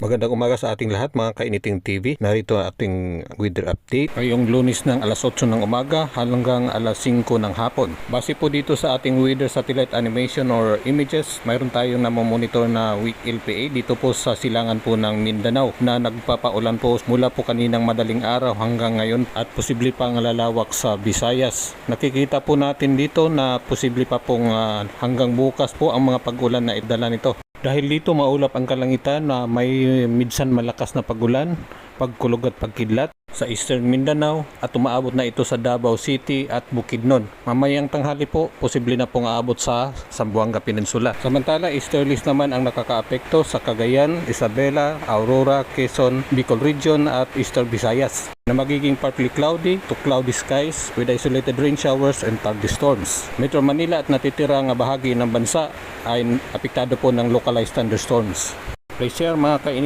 Magandang umaga sa ating lahat mga kainiting TV. Narito ang ating weather update. Ngayong Lunes ng alas 8 ng umaga hanggang alas 5 ng hapon. Base po dito sa ating weather satellite animation or images, mayroon tayong namomonitor na weak LPA dito po sa silangan po ng Mindanao na nagpapaulan po mula po kaninang madaling araw hanggang ngayon at posible pang lalawak sa Visayas. Nakikita po natin dito na posible pa pong hanggang bukas po ang mga pag-ulan na idala nito. Dahil dito maulap ang kalangitan na may minsan malakas na pagulan, pagkulog at pagkidlat sa Eastern Mindanao at umaabot na ito sa Davao City at Bukidnon. Mamayang tanghali po, posible na pong aabot sa Zamboanga Peninsula. Samantala, easterlies naman ang nakakaapekto sa Cagayan, Isabela, Aurora, Quezon, Bicol Region at Eastern Visayas na magiging partly cloudy to cloudy skies with isolated rain showers and thunderstorms. Metro Manila at natitirang bahagi ng bansa ay apektado po ng localized thunderstorms. Please share mga kainit.